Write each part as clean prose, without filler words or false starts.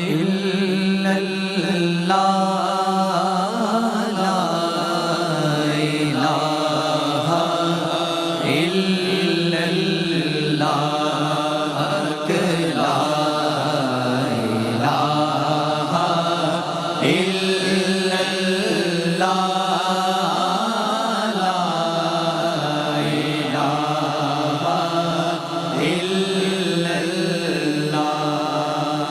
إلا الله لا إله إلا الله لا إله إلا الله لا إله إلا الله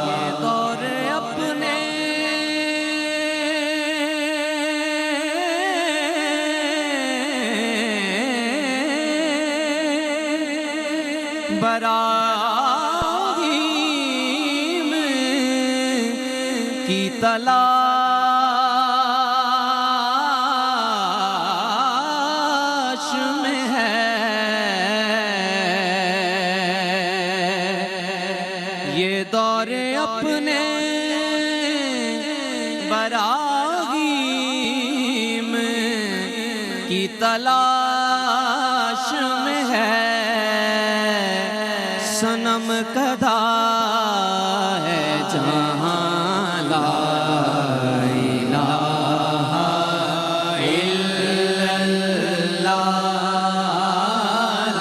یہ دور اپنے براہیم کی تلاش میں ہے یہ دور اپنے براہیم کی تلاش میں ہے صنم کدھا ہے جہاں لا الہ الا اللہ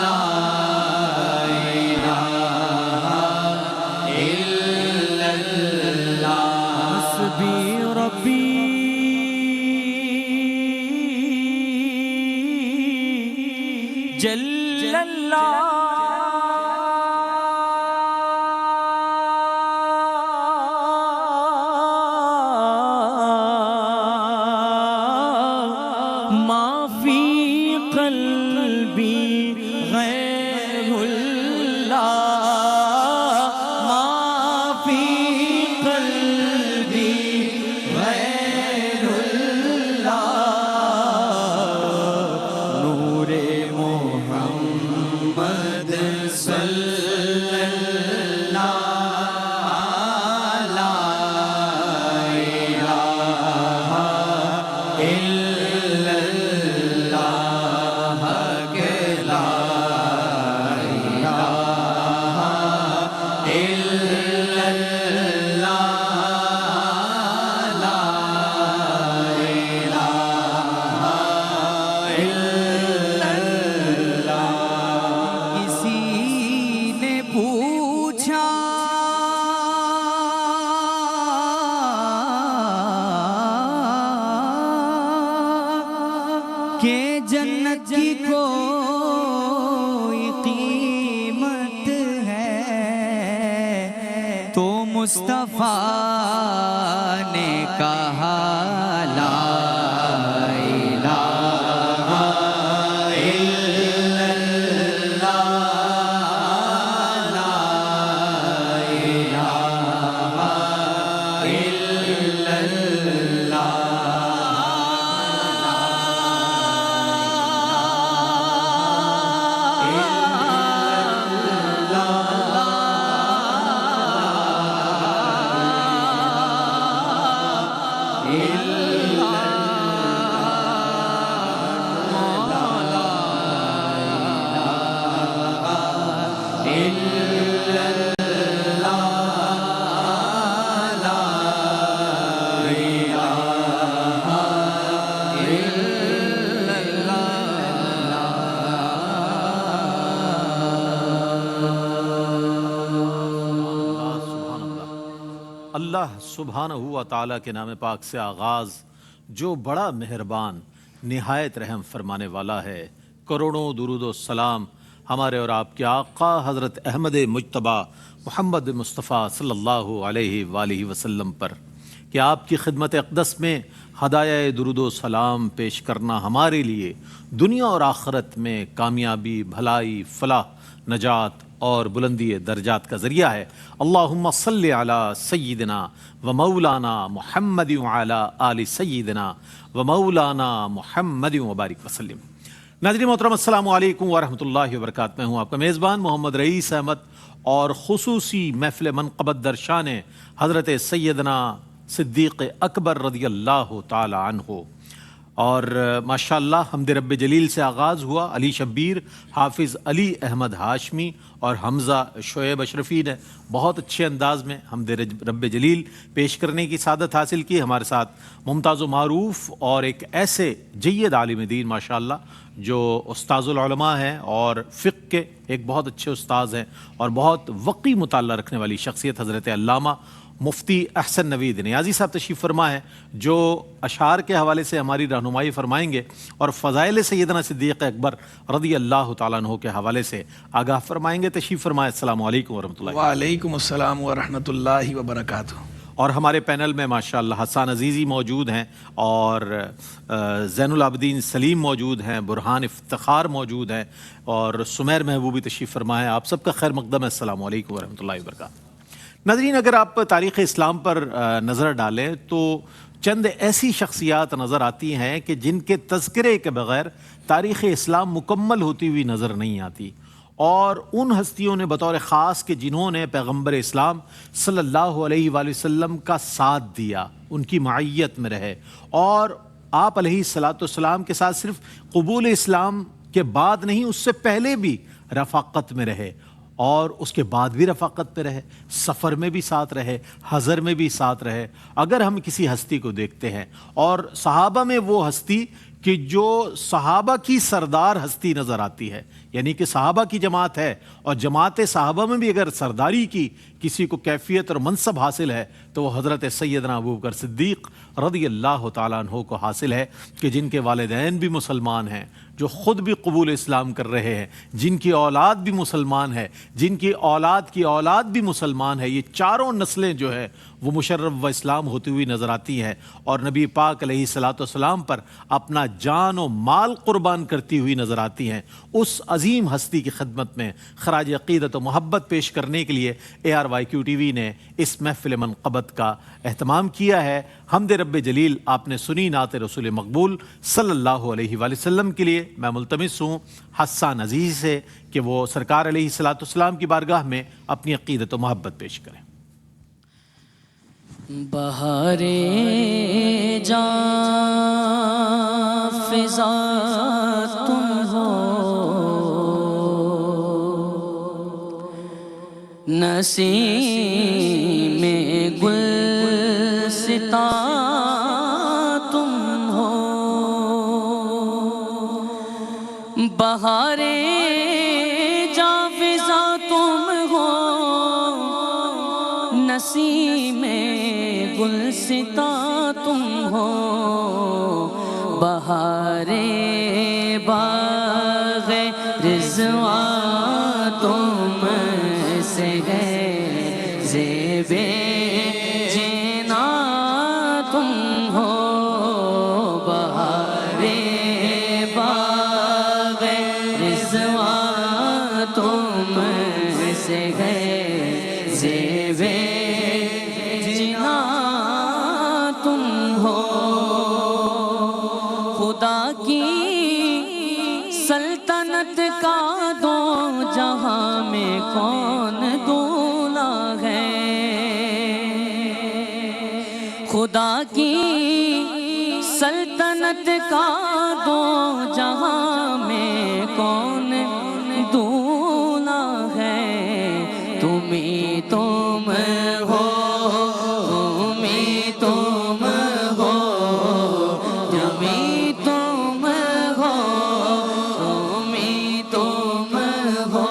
لا الہ الا اللہ حسبی ربی جل اللہ ما فی قلبی غیر اللہ ما فی قلبی غیر اللہ نور محمد صلی اللہ لا الہ الا اللہ کے لا الہ الا اللہ لا الہ الا اللہ کسی نے پوچھا کہ جنت کی کوئی قیمت ہے تو مصطفیٰ نے کہا لا الہ الا اللہ لا الہ الا اللہ سبحانہ و تعالیٰ کے نام پاک سے آغاز جو بڑا مہربان نہایت رحم فرمانے والا ہے۔ کروڑوں درود و سلام ہمارے اور آپ کے آقا حضرت احمد مجتبیٰ محمد مصطفیٰ صلی اللہ علیہ وآلہ وسلم پر کہ آپ کی خدمت اقدس میں ہدایہ درود و سلام پیش کرنا ہمارے لیے دنیا اور آخرت میں کامیابی، بھلائی، فلاح، نجات اور بلندی درجات کا ذریعہ ہے۔ اللہم صلی علی سیدنا و مولانا محمد وعلی آل سیدنا و مولانا محمد وبارک وسلم۔ ناظرین محترم السلام علیکم ورحمۃ اللہ وبرکاتہ۔ میں ہوں آپ کا میزبان محمد رئیس احمد اور خصوصی محفل منقبت در شان حضرت سیدنا صدیق اکبر رضی اللہ تعالی عنہ اور ماشاءاللہ حمد رب جلیل سے آغاز ہوا. علی شبیر، حافظ علی احمد ہاشمی اور حمزہ شعیب اشرفی نے بہت اچھے انداز میں حمد رب جلیل پیش کرنے کی سعادت حاصل کی. ہمارے ساتھ ممتاز و معروف اور ایک ایسے جید عالم دین ماشاءاللہ جو استاذ العلماء ہیں اور فقہ کے ایک بہت اچھے استاذ ہیں اور بہت وقی مطالعہ رکھنے والی شخصیت حضرت علامہ مفتی احسن نوید نیازی صاحب تشریف فرما ہے، جو اشعار کے حوالے سے ہماری رہنمائی فرمائیں گے اور فضائل سیدنا صدیق اکبر رضی اللہ تعالیٰ عنہ کے حوالے سے آگاہ فرمائیں گے. تشریف فرمائیں. السلام علیکم ورحمۃ اللہ. وعلیکم السلام ورحمۃ اللہ وبرکاتہ. اور ہمارے پینل میں ماشاءاللہ حسان عزیزی موجود ہیں اور زین العابدین سلیم موجود ہیں، برہان افتخار موجود ہیں اور سمیر محبوبی تشریف فرما ہے. آپ سب کا خیر مقدم ہے. السلام علیکم ورحمۃ اللہ وبرکاتہ. ناظرین، اگر آپ تاریخ اسلام پر نظر ڈالیں تو چند ایسی شخصیات نظر آتی ہیں کہ جن کے تذکرے کے بغیر تاریخ اسلام مکمل ہوتی ہوئی نظر نہیں آتی، اور ان ہستیوں نے بطور خاص کہ جنہوں نے پیغمبر اسلام صلی اللہ علیہ وآلہ وسلم کا ساتھ دیا، ان کی معیت میں رہے اور آپ علیہ الصلاۃ والسلام کے ساتھ صرف قبول اسلام کے بعد نہیں، اس سے پہلے بھی رفاقت میں رہے اور اس کے بعد بھی رفاقت پہ رہے، سفر میں بھی ساتھ رہے، حضر میں بھی ساتھ رہے. اگر ہم کسی ہستی کو دیکھتے ہیں اور صحابہ میں وہ ہستی کہ جو صحابہ کی سردار ہستی نظر آتی ہے، یعنی کہ صحابہ کی جماعت ہے اور جماعت صحابہ میں بھی اگر سرداری کی کسی کو کیفیت اور منصب حاصل ہے تو وہ حضرت سیدنا ابوبکر صدیق رضی اللہ تعالیٰ عنہ کو حاصل ہے، کہ جن کے والدین بھی مسلمان ہیں، جو خود بھی قبول اسلام کر رہے ہیں، جن کی اولاد بھی مسلمان ہے، جن کی اولاد بھی مسلمان ہے. یہ چاروں نسلیں جو ہے وہ مشرف و اسلام ہوتی ہوئی نظر آتی ہیں اور نبی پاک علیہ الصلاۃ والسلام پر اپنا جان و مال قربان کرتی ہوئی نظر آتی ہیں. اس عظیم ہستی کی خدمت میں خراج عقیدت و محبت پیش کرنے کے لیے ARYQ TV نے اس محفل منقبت کا اہتمام کیا ہے. حمد رب جلیل آپ نے سنی نعت رسول مقبول صلی اللہ علیہ وآلہ وسلم کے لیے. میں ملتمس ہوں حسان عزیز سے کہ وہ سرکار علیہ الصلاۃ والسلام کی بارگاہ میں اپنی عقیدت و محبت پیش کریں. بہارے جاں فضا تم ہو، نسیم گلستاں تم ہو. بہارے جاں فضا تم ہو، نسیم گلستاں تم ہو. بہارے باغ رضوان تم سے ہے، زیب جینا تم ہو. بہارے باغ رضوان تم سے ہے، زیب جینا تم ہو. خدا کی سلطنت کا دو جہاں میں کون دولا ہے. خدا کی سلطنت کا دو جہاں میں کون دولا ہے. تم ہی تم ہو، تم ہی تم ہو، تم ہی تم ہو، تم ہی تم ہو.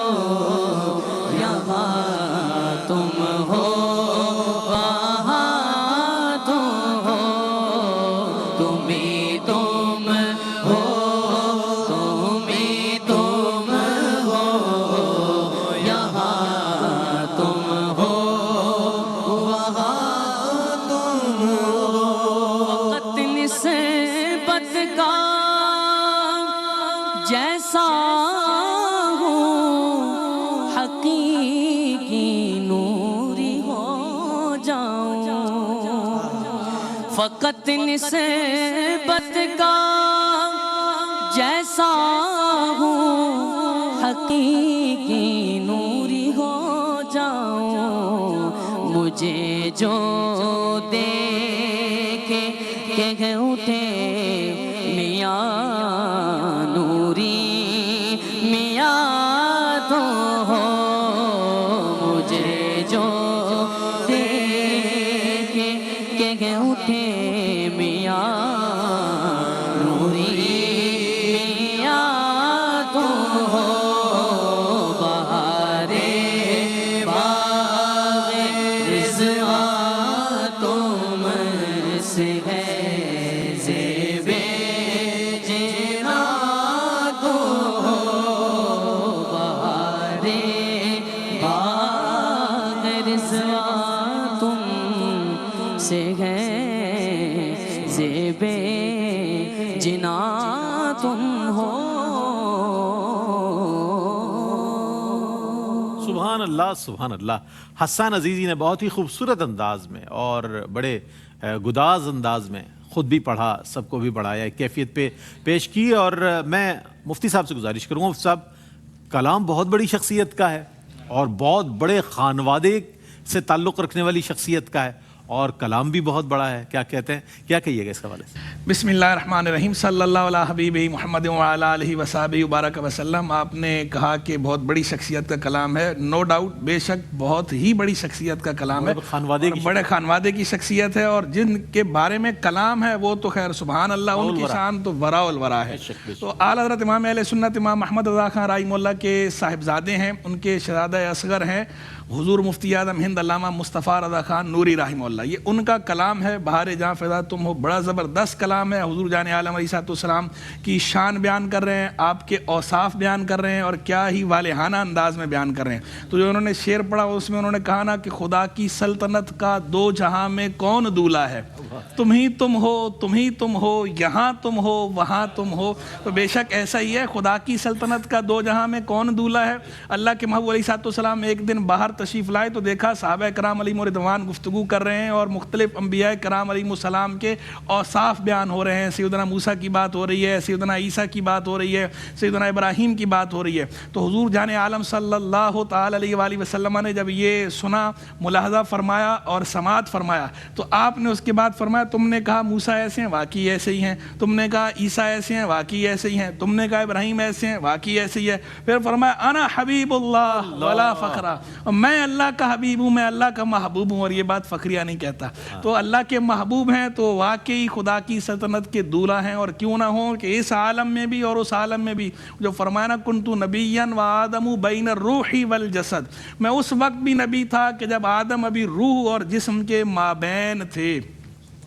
یہاں تم ہو، وہاں تم ہو. تم ہی تم ہو، تم ہی تم ہو. یہاں تم ہو، وہاں تم ہو. وقت نسبت کا جیسا ہوں، حقیقی نوری ہو جاؤں. فقط نسبت کا جیسا ہوں، حقیقی نوری ہو جاؤں. مجھے جو دیکھے کہ اٹھے سوا تم سے ہے زیبے جنا تم ہو. سبحان اللہ سبحان اللہ. حسان عزیزی نے بہت ہی خوبصورت انداز میں اور بڑے گداز انداز میں خود بھی پڑھا، سب کو بھی پڑھایا، ایک کیفیت پہ پیش کی. اور میں مفتی صاحب سے گزارش کروں گا، مفتی صاحب کلام بہت بڑی شخصیت کا ہے اور بہت بڑے خانوادے سے تعلق رکھنے والی شخصیت کا ہے اور کلام بھی بہت بڑا ہے، کیا کہتے ہیں، کیا کہیے گا اس حوالے سے؟ بسم اللہ الرحمن الرحیم. صلی اللہ علیہ حبیب محمد وعلی آلہ وصحبہ وبارک وسلم. آپ نے کہا کہ بہت بڑی شخصیت کا کلام ہے. نو ڈاؤٹ، بے شک بہت ہی بڑی شخصیت کا کلام ہے، بڑے خانوادے کی شخصیت ہے. اور جن کے بارے میں کلام ہے وہ تو خیر سبحان اللہ، ان کی شان تو ورا الورا ہے. تو اعلیٰ حضرت امام اہل سنت امام محمد رضا خان رحمہ اللہ کے صاحبزادے ہیں، ان کے شہزادہ اصغر ہیں حضور مفتی اعظم ہند علامہ مصطفیٰ رضا خان نوری رحمہ اللہ. یہ ان کا کلام ہے، بہار جہاں فضا تم ہو. بڑا زبردست کلام ہے. حضور جان عالم علیہ السلام کی شان بیان کر رہے ہیں، آپ کے اوصاف بیان کر رہے ہیں اور کیا ہی والہانہ انداز میں بیان کر رہے ہیں. تو جو انہوں نے شعر پڑھا اس میں انہوں نے کہا نا کہ خدا کی سلطنت کا دو جہاں میں کون دولا ہے، تم ہی تم ہو، تم ہی تم ہو، یہاں تم ہو وہاں تم ہو. تو بے شک ایسا ہی ہے، خدا کی سلطنت کا دو جہاں میں کون دولا ہے. اللہ کے محبوب علیہ السلام ایک دن باہر تشریف لائے تو دیکھا صحابہ کرام علیہم رضوان گفتگو کر رہے ہیں اور مختلف انبیاء کرام علیہم السلام کے اوصاف بیان ہو رہے ہیں. سیدنا موسیٰ کی بات ہو رہی ہے، سیدنا عیسیٰ کی بات ہو رہی ہے، سیدنا ابراہیم کی بات ہو رہی ہے. تو حضور جان عالم صلی اللہ تعالی علیہ وآلہ وسلم نے جب یہ سنا، ملاحظہ فرمایا اور سماعت فرمایا، تو آپ نے اس کے بعد فرمایا تم نے کہا موسیٰ ایسے ہیں، واقعی ایسے ہی ہیں. تم نے کہا عیسیٰ ایسے ہیں، واقعی ایسے ہی ہیں. تم نے کہا ابراہیم ایسے ہیں، واقعی ایسے ہی ہے. پھر فرمایا انا حبیب اللہ ولا فخرا، میں اللہ کا حبیب ہوں، میں اللہ کا محبوب ہوں. اور یہ بات فخریہ نہیں کہتا. تو اللہ کے محبوب ہیں تو واقعی خدا کی سلطنت کے دولہ ہیں. اور کیوں نہ ہوں کہ اس عالم میں بھی اور اس عالم میں بھی جو فرمایا نا کنتو نبیا و آدم بین الروح والجسد، میں اس وقت بھی نبی تھا کہ جب آدم ابھی روح اور جسم کے مابین تھے.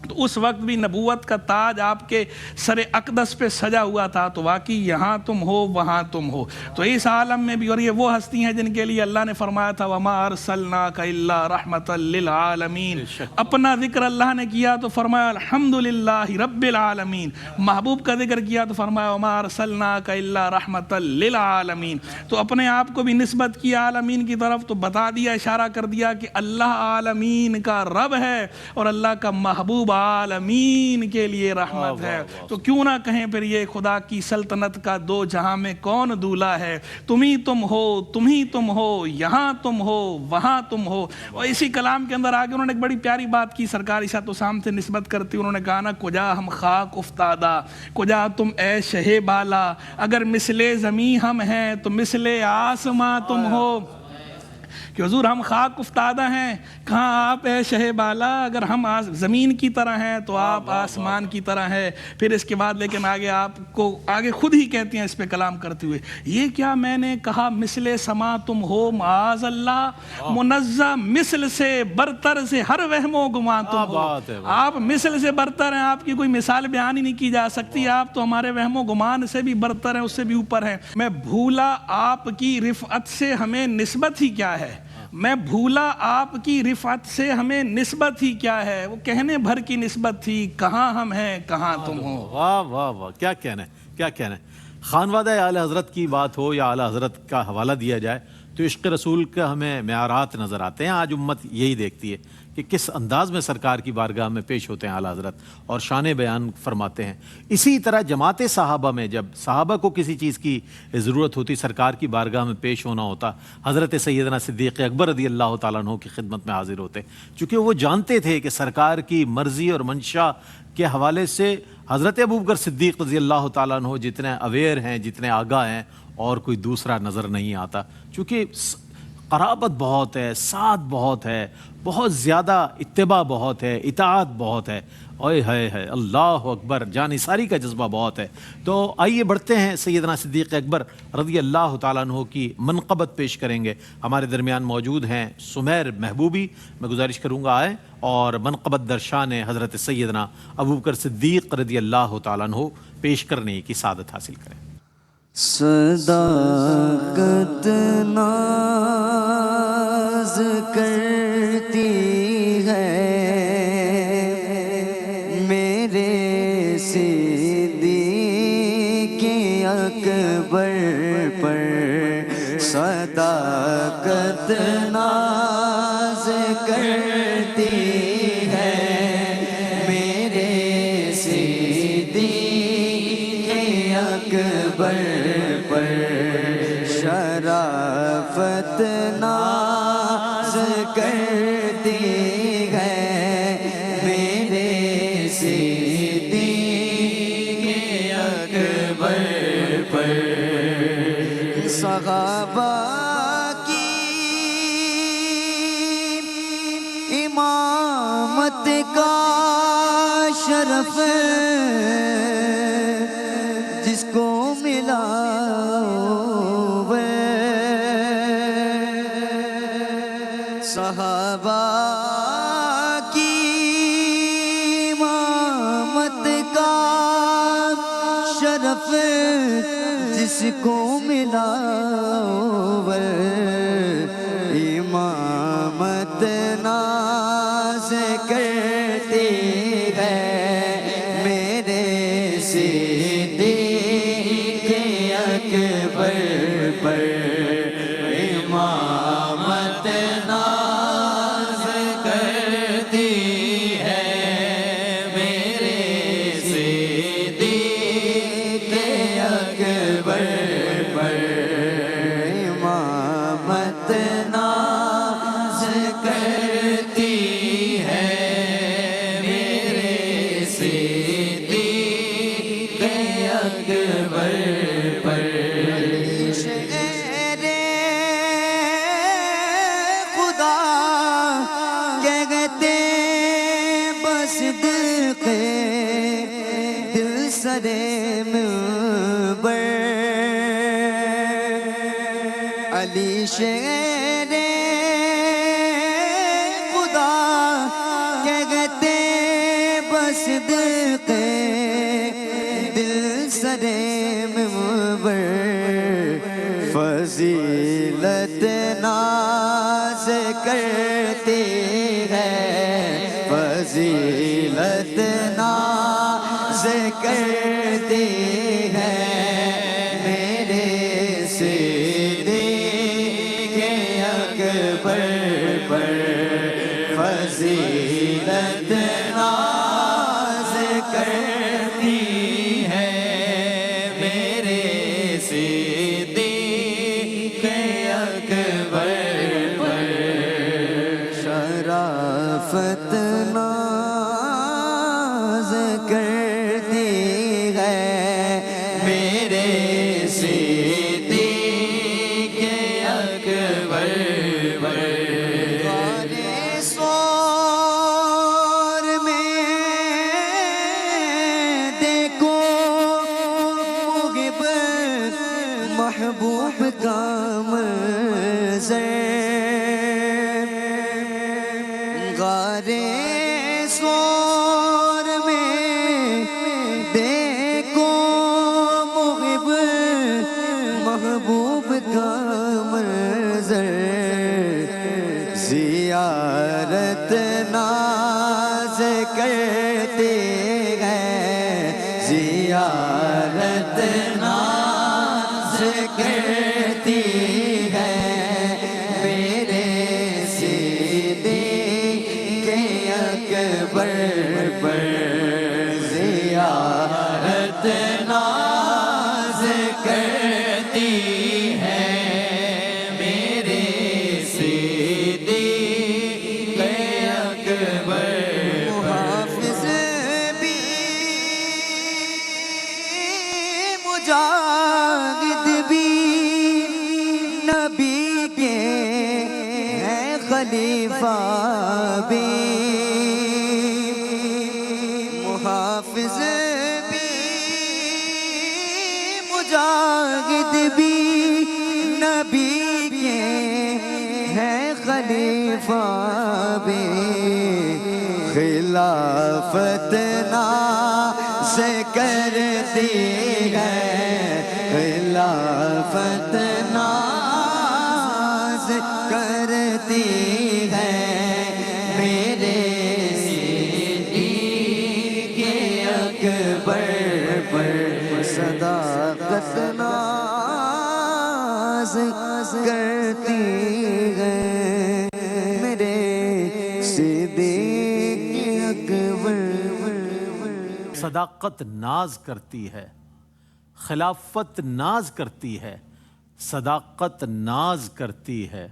تو اس وقت بھی نبوت کا تاج آپ کے سر اقدس پہ سجا ہوا تھا. تو واقعی یہاں تم ہو وہاں تم ہو. تو اس عالم میں بھی، اور یہ وہ ہستی ہیں جن کے لیے اللہ نے فرمایا تھا وما ارسلناک الا رحمتا للعالمین. اپنا ذکر اللہ نے کیا تو فرمایا الحمدللہ رب العالمین. محبوب کا ذکر کیا تو فرمایا وما ارسلناک الا رحمتا للعالمین. تو اپنے آپ کو بھی نسبت کیا عالمین کی طرف، تو بتا دیا، اشارہ کر دیا کہ اللہ عالمین کا رب ہے اور اللہ کا محبوب عالمین کے لیے رحمت ہے. تو کیوں نہ کہیں پھر یہ خدا کی سلطنت کا دو جہاں میں کون دولا ہے، تم ہی تم ہو، تم ہی تم ہو، یہاں تم ہو وہاں تم ہو. اور اسی کلام کے اندر آگے انہوں نے ایک بڑی پیاری بات کی سرکار عیسیٰ تو سام سے نسبت کرتی. انہوں نے کہا نا کجا ہم خاک افتادہ، کجا تم اے شہ بالا، اگر مثل زمیں ہم ہیں تو مثل آسماں تم ہو. کہ حضور ہم خاک افتادہ ہیں، کہاں آپ اے شہ بالا، اگر ہم زمین کی طرح ہیں تو آپ آسمان کی طرح ہے. پھر اس کے بعد لیکن آگے آپ کو آگے خود ہی کہتے ہیں اس پہ کلام کرتے ہوئے، یہ کیا میں نے کہا مثل سما تم ہو معاذ اللہ، منزہ مثل سے برتر سے ہر وہم و گمان تم ہو. آپ مثل سے برتر ہیں، آپ کی کوئی مثال بیان ہی نہیں کی جا سکتی. آپ تو ہمارے وہم و گمان سے بھی برتر ہیں، اس سے بھی اوپر ہیں. میں بھولا آپ کی رفعت سے ہمیں نسبت ہی کیا ہے، میں بھولا آپ کی رفعت سے ہمیں نسبت ہی کیا ہے. وہ کہنے بھر کی نسبت تھی، کہاں ہم ہیں کہاں تم ہو. واہ واہ واہ، کیا کہنا ہے، کیا کہنا ہے. خانوادہ اعلی حضرت کی بات ہو یا اعلی حضرت کا حوالہ دیا جائے تو عشق رسول کا ہمیں معیارات نظر آتے ہیں. آج امت یہی دیکھتی ہے کہ کس انداز میں سرکار کی بارگاہ میں پیش ہوتے ہیں اعلی حضرت اور شان بیان فرماتے ہیں. اسی طرح جماعت صحابہ میں جب صحابہ کو کسی چیز کی ضرورت ہوتی، سرکار کی بارگاہ میں پیش ہونا ہوتا، حضرت سیدنا صدیق اکبر رضی اللہ تعالیٰ عنہ کی خدمت میں حاضر ہوتے، چونکہ وہ جانتے تھے کہ سرکار کی مرضی اور منشا کے حوالے سے حضرت ابوبکر صدیق رضی اللہ تعالیٰ عنہ جتنے اویئر ہیں، جتنے آگاہ ہیں، اور کوئی دوسرا نظر نہیں آتا. چونکہ قرابت بہت ہے، ساتھ بہت ہے، بہت زیادہ اتباع بہت ہے، اطاعت بہت ہے. اوئے ہے اللہ اکبر، جانثاری کا جذبہ بہت ہے. تو آئیے بڑھتے ہیں، سیدنا صدیق اکبر رضی اللہ تعالیٰ عنہ کی منقبت پیش کریں گے. ہمارے درمیان موجود ہیں سمیر محبوبی، میں گزارش کروں گا آئیں اور منقبت درشان حضرت سیدنا ابوبکر صدیق رضی اللہ تعالیٰ عنہ پیش کرنے کی سعادت حاصل کریں. صداقت ناز کرتی ہے میرے صدیق اکبر پر صداقت ناز کرتی ہے میرے صدیق اکبر پر شرافت ناز کرتی ہے میرے صدیق اکبر پر صحابہ کی امامت کا شرف جس کو ملا صحابہ کی امامت کا شرف جس کو ملا امامت ناز کرتی ہے میرے صدیق اکبر پر امامت ناز کرتی ہے میرے صدیق اکبر پر امامت ناز کرتی ہے میرے صدیق اکبر پر شعر خدا کہتے بس دل سرے منبر علی شعر خدا کہتے بس دل سرے منبر فضیلت ناز کرتی ہے فضیلت ناز کرتی ہے میرے صدیق اکبر پر فضیلت ناز کرتی ہے میرے صدیق اکبر پر شرافت ناز کرتی ہے میرے صدیق اکبر پر سور میں دیکھو محب محبوب کا منظر غارِ سور میں دیکھو محب محبوب کا منظر زیارت ناز کرتے ہیں زیارت ناز کرتی ہے میرے صدیق اکبر پر زیارت ناز کرتی ہے میرے صدیق اکبر محافظ بھی مجاہد بھی نبی کے ہیں خلیفہ بھی محافظ بھی مجاہد بھی نبی کے ہیں خلیفہ بھی خلافت ناز کرتی ہے خلافت ناز کرتی صدیق اکبر. صداقت ناز کرتی ہے، خلافت ناز کرتی ہے، صداقت ناز کرتی ہے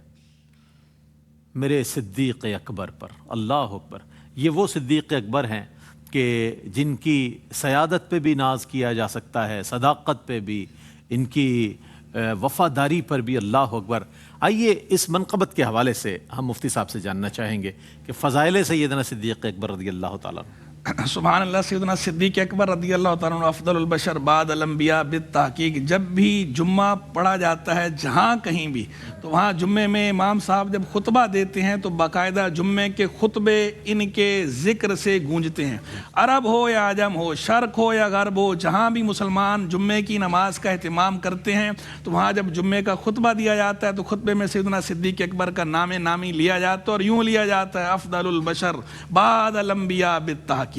میرے صدیق اکبر پر. اللہ اکبر. یہ وہ صدیق اکبر ہیں کہ جن کی سیادت پہ بھی ناز کیا جا سکتا ہے، صداقت پہ بھی، ان کی وفاداری پر بھی. اللہ اکبر. آئیے اس منقبت کے حوالے سے ہم مفتی صاحب سے جاننا چاہیں گے کہ فضائل سیدنا صدیق اکبر رضی اللہ تعالیٰ عنہ. سبحان اللہ. سیدنا صدیق اکبر رضی اللہ تعالیٰ عنہ افضل البشر بعد الانبیاء بالتحقیق. جب بھی جمعہ پڑھا جاتا ہے جہاں کہیں بھی، تو وہاں جمعے میں امام صاحب جب خطبہ دیتے ہیں تو باقاعدہ جمعے کے خطبے ان کے ذکر سے گونجتے ہیں. عرب ہو یا عجم ہو، شرق ہو یا غرب ہو، جہاں بھی مسلمان جمعے کی نماز کا اہتمام کرتے ہیں تو وہاں جب جمعے کا خطبہ دیا جاتا ہے تو خطبے میں سیدنا صدیق اکبر کا نام نامی لیا جاتا ہے، اور یوں لیا جاتا ہے افضل البشر بعد الانبیاء بالتحقیق.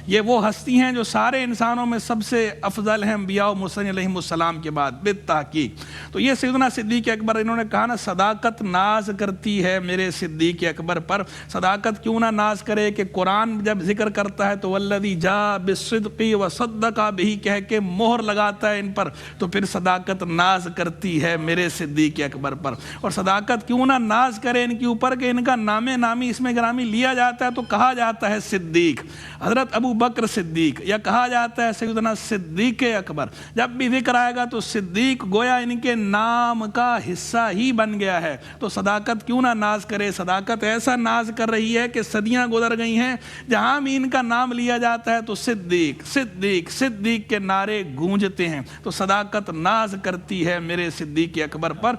یہ وہ ہستی ہیں جو سارے انسانوں میں سب سے افضل ہیں انبیاء و مرسلین علیہم السلام کے بعد بالتحقیق. تو یہ سیدنا صدیق اکبر، انہوں نے کہا نا صداقت ناز کرتی ہے میرے صدیق اکبر پر. صداقت کیوں نہ ناز کرے کہ قرآن جب ذکر کرتا ہے تو والذی جاء بالصدق وصدق بہ کہہ کے مہر لگاتا ہے ان پر، تو پھر صداقت ناز کرتی ہے میرے صدیق اکبر پر. اور صداقت کیوں نہ ناز کرے ان کے اوپر کہ ان کا نام نامی اس میں گرامی لیا جاتا ہے تو کہا جاتا ہے صدیق، حضرت ابو بکر صدیق، یا کہا جاتا ہے سیدنا صدیق اکبر. جب بھی ذکر آئے گا تو صدیق گویا ان کے نام کا حصہ ہی بن گیا ہے. تو صداقت کیوں نہ ناز کرے. صداقت ایسا ناز کر رہی ہے کہ صدیاں گزر گئی ہیں، جہاں بھی ان کا نام لیا جاتا ہے تو صدیق صدیق صدیق کے نعرے گونجتے ہیں. تو صداقت ناز کرتی ہے میرے صدیق اکبر پر.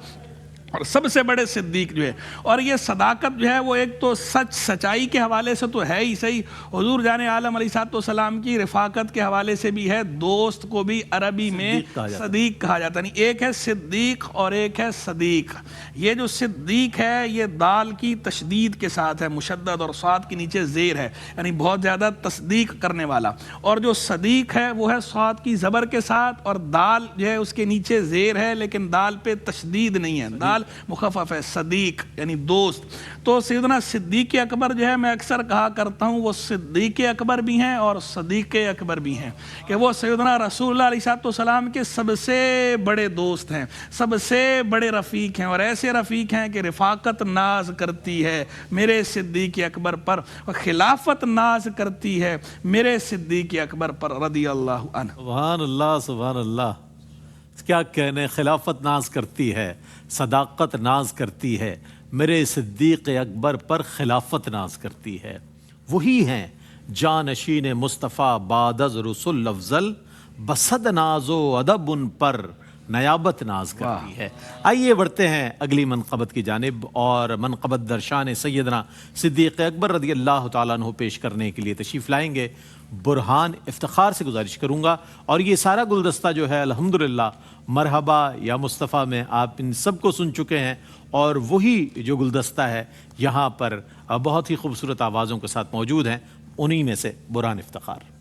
اور سب سے بڑے صدیق جو ہے، اور یہ صداقت جو ہے وہ ایک تو سچائی کے حوالے سے تو ہے ہی صحیح، حضور جان عالم علیہ الصلوۃ والسلام کی رفاقت کے حوالے سے بھی ہے. دوست کو بھی عربی میں صدیق کہا جاتا ہے. یعنی ایک ہے صدیق اور ایک ہے صدیق. یہ جو صدیق ہے یہ دال کی تشدید کے ساتھ ہے، مشدد، اور صاد کے نیچے زیر ہے، یعنی بہت زیادہ تصدیق کرنے والا. اور جو صدیق ہے وہ ہے صاد کی زبر کے ساتھ، اور دال جو ہے اس کے نیچے زیر ہے لیکن دال پہ تشدید نہیں ہے، دال مخفف ہے. صدیق یعنی دوست. تو سیدنا صدیق اکبر جو ہے، میں اکثر کہا کرتا ہوں وہ صدیق اکبر بھی ہیں اور صدیق اکبر بھی ہیں، کہ وہ سیدنا رسول اللہ علیہ السلام کے سب سے بڑے دوست ہیں، سب سے بڑے رفیق ہیں، اور ایسے رفیق ہیں کہ رفاقت ناز کرتی ہے میرے صدیق اکبر پر، خلافت ناز کرتی ہے میرے صدیق اکبر پر رضی اللہ عنہ. سبحان اللہ سبحان اللہ. کیا کہنے. خلافت ناز کرتی ہے، صداقت ناز کرتی ہے میرے صدیق اکبر پر، خلافت ناز کرتی ہے. وہی ہیں جانشین مصطفیٰ بعد از رسول افضل، بصد ناز و ادب ان پر نیابت ناز کرتی ہے. آئیے بڑھتے ہیں اگلی منقبت کی جانب، اور منقبت درشان سیدنا صدیق اکبر رضی اللہ تعالیٰ عنہ پیش کرنے کے لیے تشریف لائیں گے. برہان افتخار سے گزارش کروں گا، اور یہ سارا گلدستہ جو ہے الحمدللہ مرحبا یا مصطفیٰ میں آپ ان سب کو سن چکے ہیں، اور وہی جو گلدستہ ہے یہاں پر بہت ہی خوبصورت آوازوں کے ساتھ موجود ہیں. انہی میں سے برہان افتخار.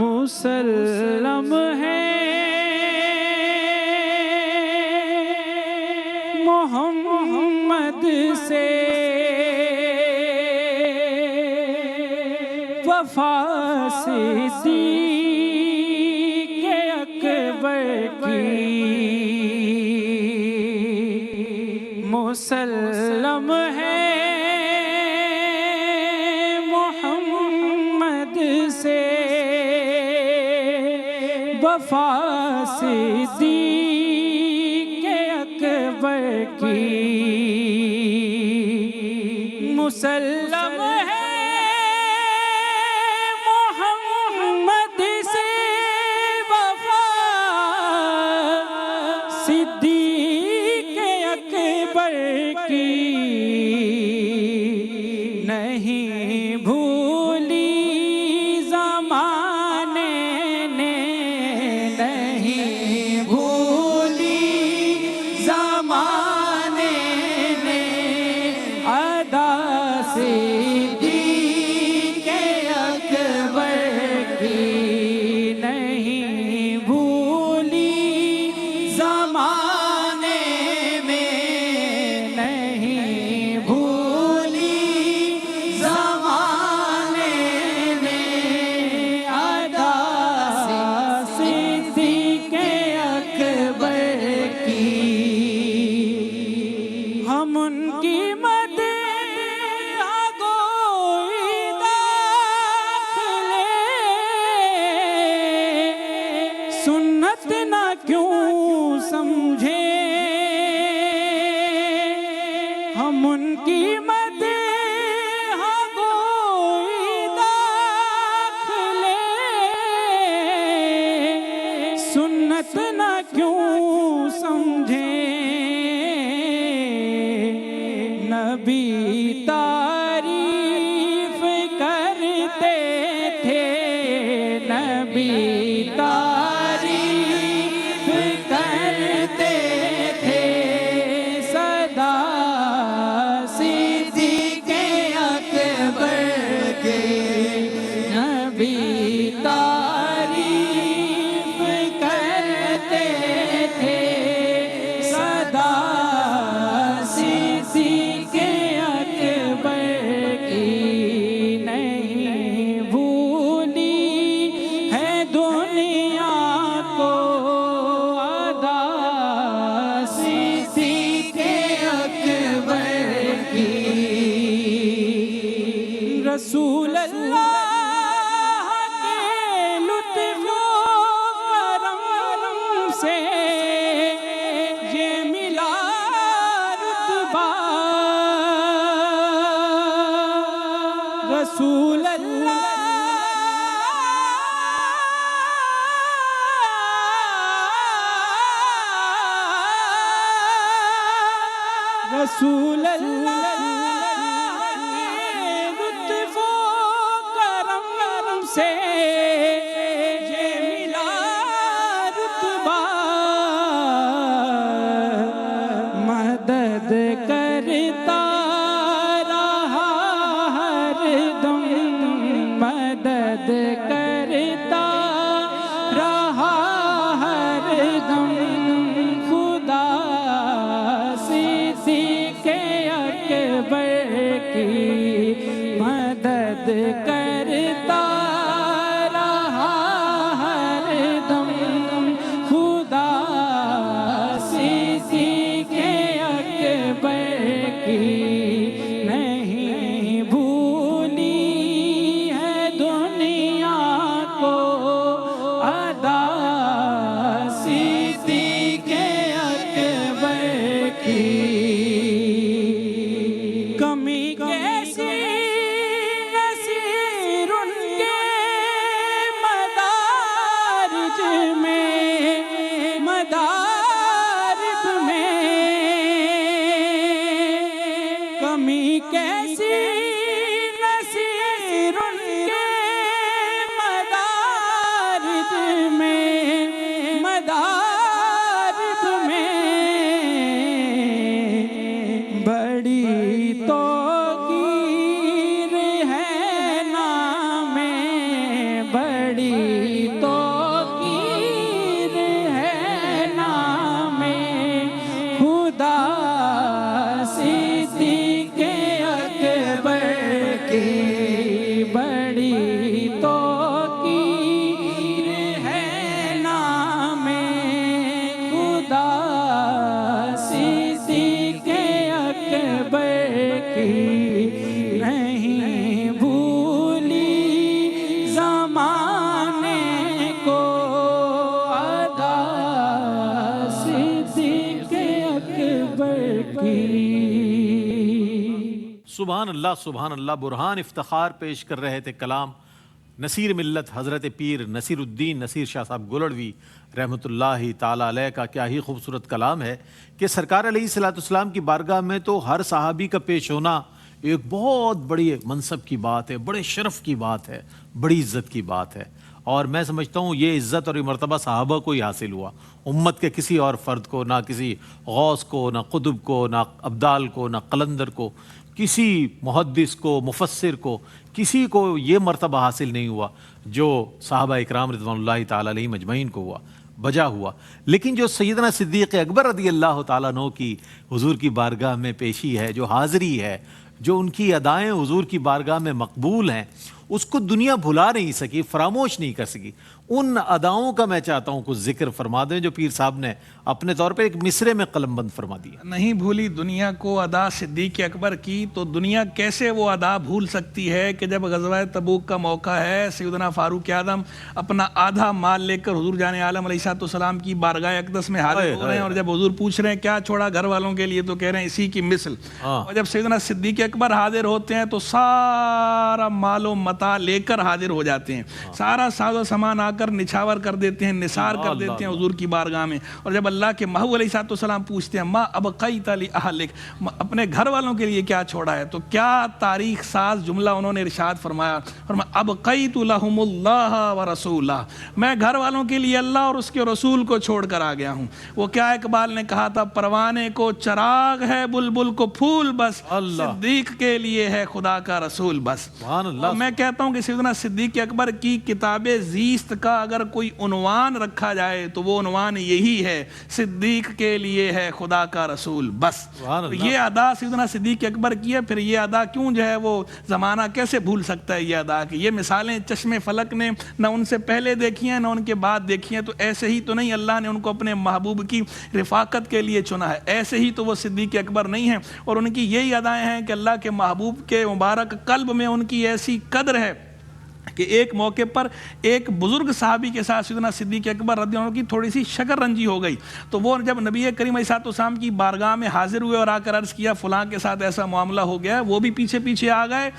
مسلم ہے محمد سے وفا صدیق اکبر کی مسلم ہے محمد سے وفا صدیق اکبر کی مسلم ہے محمد سے وفا، صدیق اکبر کی نہیں بھولی زمانے نے، نہیں بھولی زمانے نے ادا صدیق اکبر کی نہیں بھولی زمانے میں، نہیں بھولی زمانے میں ادا صدیق اکبر کی۔ ہم ان کی مدح گوئی داخلے، سنت نہ کیوں سمجھے، ہم ان کی مدح گوئی داخلے، سنت نہ کیوں سمجھے، نبی تعریف کرتے تھے، نبی تعریف کرتے تھے، صدا صدیق اکبر کے، نبی تعریف کرتے تھے، صدا صدیق اکبر کی نہیں بھولی ہے دنیا کو ادا صدیق اکبر کی۔ رسول اللہ کے لطف و کرم سے یہ ملا رتبہ، رسول اللہ رسول اللہ کے لطف و کرم سے یہ ملا رتبہ، مدد کرتا رہا ہر دم، مدد کرتا رہا ہر دم، خدا صدیق اکبر کی مدد کرتا رہا ہر دم، خدا صدیق اکبر کی نہیں بھولی ہے دنیا کو ادا صدیق اکبر کی۔ کمی کیسی نصیر ان کے مدارج میں، مدارج میں کمی کیسی نصیر ان کے مدارج میں، مدارج میں بڑی توقیر ہے نام، بڑی توقیر ہے نام، خدا صدیق اکبر سبحان اللہ برہان افتخار پیش کر رہے تھے کلام نصیر ملت حضرت پیر نصیر الدین نصیر شاہ صاحب گولڑوی رحمۃ اللہ تعالیٰ علیہ کا. کیا ہی خوبصورت کلام ہے کہ سرکار علیہ الصلوۃ والسلام کی بارگاہ میں تو ہر صحابی کا پیش ہونا ایک بہت بڑی منصب کی بات ہے, بڑے شرف کی بات ہے, بڑی عزت کی بات ہے. اور میں سمجھتا ہوں یہ عزت اور یہ مرتبہ صحابہ کو ہی حاصل ہوا, امت کے کسی اور فرد کو, نہ کسی غوث کو, نہ قطب کو, نہ ابدال کو, نہ قلندر کو, کسی محدث کو, مفسر کو, کسی کو یہ مرتبہ حاصل نہیں ہوا جو صحابہ اکرام رضوان اللہ تعالیٰ علیہ مجمعین کو ہوا, بجا ہوا. لیکن جو سیدنا صدیق اکبر رضی اللہ تعالیٰ عنہ کی حضور کی بارگاہ میں پیشی ہے, جو حاضری ہے, جو ان کی ادائیں حضور کی بارگاہ میں مقبول ہیں, اس کو دنیا بھلا نہیں سکی, فراموش نہیں کر سکی. ان اداؤں کا میں چاہتا ہوں کچھ ذکر فرما دیں جو پیر صاحب نے اپنے طور پہ ایک مصرے میں قلم بند فرما دیا. نہیں بھولی دنیا کو ادا صدیق اکبر کی, تو دنیا کیسے وہ ادا بھول سکتی ہے کہ جب غزوہ تبوک کا موقع ہے, سیدنا فاروق اعظم اپنا آدھا مال لے کر حضور جان عالم علیہ الصلوۃ والسلام کی بارگاہ اقدس میں حاضر ہو رہے ہیں, اور جب حضور پوچھ رہے ہیں کیا چھوڑا گھر والوں کے لیے, تو کہہ رہے ہیں اسی کی مثل. اور جب سیدنا صدیق اکبر حاضر ہوتے ہیں تو سارا مال و متاع لے کر حاضر ہو جاتے ہیں, سارا ساز و سامان آ کر نچھاور کر دیتے ہیں, نثار کر دیتے ہیں حضور کی بارگاہ میں. اور جب اللہ کے محبوب علیہ الصلوۃ والسلام پوچھتے ہیں ما ابقیت لاہلک, اپنے گھر والوں کے لیے کیا چھوڑا ہے, تو کیا تاریخ ساز جملہ انہوں نے ارشاد فرمایا, ابقیت لہم اللہ ورسولہ, میں گھر والوں کے لیے اللہ اور اس کے رسول کو چھوڑ کر آ گیا ہوں. وہ کیا اقبال نے کہا تھا, پروانے کو چراغ ہے بلبل کو پھول بس, صدیق کے لیے ہے خدا کا رسول بس. میں کہتا ہوں کہ سیدنا صدیق اکبر کی کتاب زیست کا اگر کوئی عنوان رکھا جائے تو وہ عنوان یہی ہے, صدیق کے لیے ہے خدا کا رسول بس. یہ ادا سیدنا صدیق اکبر کی ہے. پھر یہ ادا کیوں جو ہے وہ زمانہ کیسے بھول سکتا ہے یہ ادا کی, یہ مثالیں چشم فلک نے نہ ان سے پہلے دیکھی ہیں نہ ان کے بعد دیکھی ہیں. تو ایسے ہی تو نہیں اللہ نے ان کو اپنے محبوب کی رفاقت کے لیے چنا ہے, ایسے ہی تو وہ صدیق اکبر نہیں ہیں. اور ان کی یہی ادائیں ہیں کہ اللہ کے محبوب کے مبارک قلب میں ان کی ایسی قدر ہے کہ ایک موقع پر ایک بزرگ صحابی کے ساتھ سیدنا صدیق اکبر رضی اللہ عنہ کی تھوڑی سی شکر رنجی ہو گئی. تو وہ جب نبی کریم علیہ الصلوۃ والسلام کی بارگاہ میں حاضر ہوئے اور آ کر عرض کیا فلاں کے ساتھ ایسا معاملہ ہو گیا, وہ بھی پیچھے پیچھے آ گئے.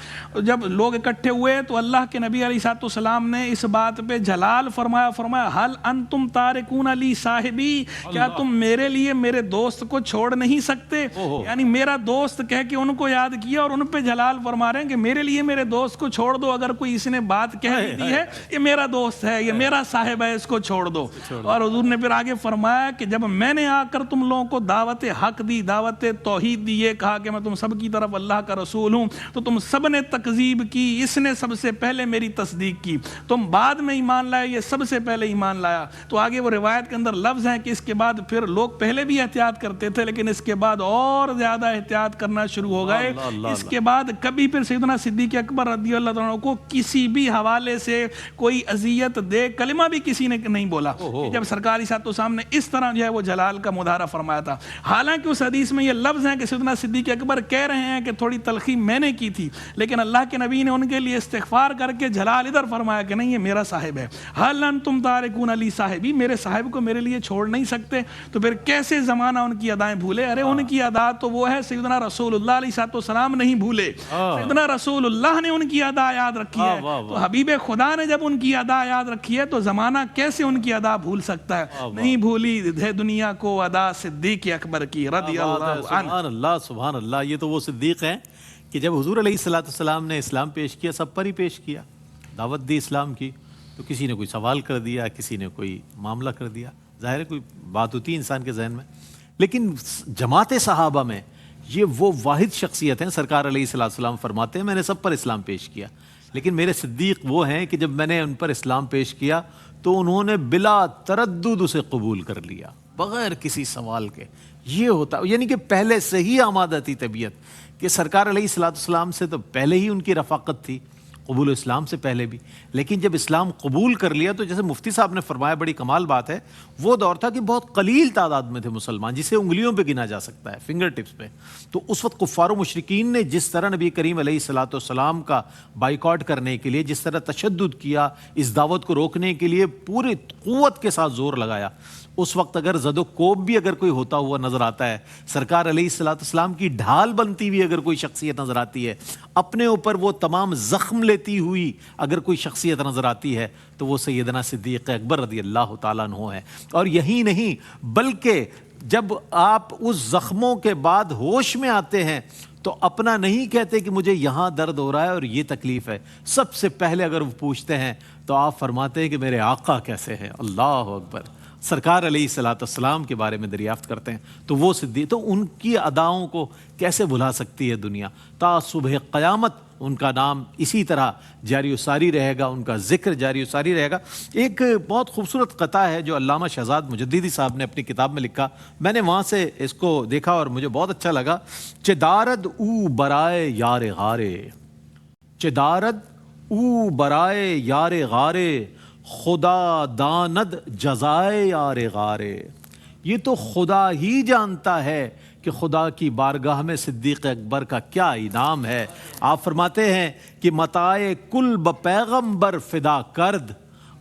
جب لوگ اکٹھے ہوئے تو اللہ کے نبی علیہ الصلوۃ والسلام نے اس بات پہ جلال فرمایا حل انتم تارکون لی صاحبی, کیا تم میرے لیے میرے دوست کو چھوڑ نہیں سکتے. یعنی میرا دوست کہہ کے ان کو یاد کیا اور ان پہ جلال فرما رہے ہیں کہ میرے لیے میرے دوست کو چھوڑ دو, اگر کوئی اس نے بات کہہ دی ہے یہ میرا دوست ہے, یہ میرا صاحب ہے, اس کو چھوڑ دو. اور حضور نے پھر آگے فرمایا کہ جب میں نے آ کر تم لوگوں کو دعوت حق دی, دعوت توحید دی, یہ کہا کہ میں تم سب کی طرف اللہ کا رسول ہوں, تو تم سب نے تکذیب کی, اس نے سب سے پہلے میری تصدیق کی, تم بعد میں ایمان لائے, یہ سب سے پہلے ایمان لایا. تو آگے وہ روایت کے اندر لفظ ہیں کہ اس کے بعد پھر لوگ پہلے بھی احتیاط کرتے تھے لیکن اس کے بعد اور زیادہ احتیاط کرنا شروع ہو گئے. اس کے بعد کبھی پھر سیدنا صدیق اکبر رضی اللہ عنہ کو کسی بھی حوالے سے کوئی اذیت دے کلمہ بھی کسی نے نہیں بولا. جب سرکار علیہ الصلوۃ والسلام نے اس طرح جو ہے وہ جلال کا مظاہرہ فرمایا تھا, حالانکہ اس حدیث میں یہ لفظ ہیں کہ سیدنا صدیق اکبر کہہ رہے ہیں کہ تھوڑی تلخی میں نے کی تھی, لیکن اللہ کے نبی نے ان کے لیے استغفار کر کے جلال ادھر فرمایا کہ نہیں یہ میرا صاحب ہے. حل انتم تارکون لی صاحبی, میرے صاحب کو میرے لیے چھوڑ نہیں سکتے. تو پھر کیسے زمانہ ان کی ادائیں بھولے. ارے ان کی ادا تو وہ ہے سیدنا رسول اللہ علیہ الصلوۃ والسلام نہیں بھولے, سیدنا رسول اللہ نے ان کی ادا یاد رکھی ہے. تو حبیب خدا نے جب ان کی ادا یاد رکھی ہے تو زمانہ کیسے ان کی ادا بھول سکتا ہے. نہیں بھولی ہے دنیا کو ادا صدیق اکبر کی رضی اللہ عنہ. سبحان اللہ. یہ تو وہ صدیق ہیں کہ جب حضور علیہ الصلوۃ والسلام نے اسلام پیش کیا, سب پر ہی پیش کیا, دعوت دی اسلام کی, تو کسی نے کوئی سوال کر دیا, کسی نے کوئی معاملہ کر دیا, ظاہر ہے کوئی بات ہوتی ہے انسان کے ذہن میں. لیکن جماعت صحابہ میں یہ وہ واحد شخصیت ہیں, سرکار علیہ الصلوۃ والسلام فرماتے ہیں میں نے سب پر اسلام پیش کیا, لیکن میرے صدیق وہ ہیں کہ جب میں نے ان پر اسلام پیش کیا تو انہوں نے بلا تردد اسے قبول کر لیا بغیر کسی سوال کے. یہ ہوتا یعنی کہ پہلے سے ہی آمادہ تھی طبیعت کہ سرکار علیہ الصلوۃ والسلام سے تو پہلے ہی ان کی رفاقت تھی, قبول اسلام سے پہلے بھی، لیکن جب اسلام قبول کر لیا تو جیسے مفتی صاحب نے فرمایا، بڑی کمال بات ہے، وہ دور تھا کہ بہت قلیل تعداد میں تھے مسلمان، جسے انگلیوں پہ گنا جا سکتا ہے، فنگر ٹپس پہ. تو اس وقت کفار و مشرکین نے جس طرح نبی کریم علیہ الصلوۃ والسلام کا بائیکاٹ کرنے کے لیے جس طرح تشدد کیا، اس دعوت کو روکنے کے لیے پوری قوت کے ساتھ زور لگایا، اس وقت اگر زد و کوب بھی اگر کوئی ہوتا ہوا نظر آتا ہے، سرکار علیہ الصلوۃ والسلام کی ڈھال بنتی ہوئی اگر کوئی شخصیت نظر آتی ہے، اپنے اوپر وہ تمام زخم لیتی ہوئی اگر کوئی شخصیت نظر آتی ہے، تو وہ سیدنا صدیق اکبر رضی اللہ تعالیٰ عنہ ہے. اور یہی نہیں بلکہ جب آپ اس زخموں کے بعد ہوش میں آتے ہیں تو اپنا نہیں کہتے کہ مجھے یہاں درد ہو رہا ہے اور یہ تکلیف ہے، سب سے پہلے اگر وہ پوچھتے ہیں تو آپ فرماتے ہیں کہ میرے آقا کیسے ہیں. اللہ اکبر. سرکار علیہ الصلوۃ والسلام کے بارے میں دریافت کرتے ہیں. تو وہ صدیق، تو ان کی اداؤں کو کیسے بھلا سکتی ہے دنیا؟ تا صبح قیامت ان کا نام اسی طرح جاری و ساری رہے گا، ان کا ذکر جاری و ساری رہے گا. ایک بہت خوبصورت قطعہ ہے جو علامہ شہزاد مجددی صاحب نے اپنی کتاب میں لکھا، میں نے وہاں سے اس کو دیکھا اور مجھے بہت اچھا لگا. چدارد او برائے یار غارے، چدارد او برائے یار غارے، خدا داند جزائے یار غارے. یہ تو خدا ہی جانتا ہے کہ خدا کی بارگاہ میں صدیق اکبر کا کیا انعام ہے. آپ فرماتے ہیں کہ متاع کل بپیغمبر فدا کرد،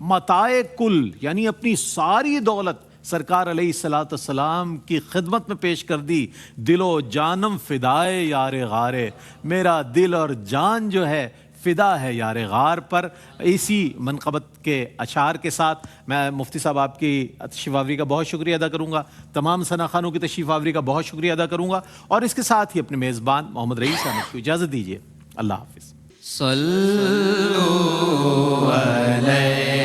متاع کل یعنی اپنی ساری دولت سرکار علیہ الصلوۃ والسلام کی خدمت میں پیش کر دی. دل و جانم فدائے یار غارے، میرا دل اور جان جو ہے فدا ہے یار غار پر. اسی منقبت کے اشعار کے ساتھ میں مفتی صاحب آپ کی تشریف آوری کا بہت شکریہ ادا کروں گا، تمام ثنا خانوں کی تشریف آوری کا بہت شکریہ ادا کروں گا، اور اس کے ساتھ ہی اپنے میزبان محمد رئیس احمد کو اجازت دیجیے. اللہ حافظ. صلو علیہ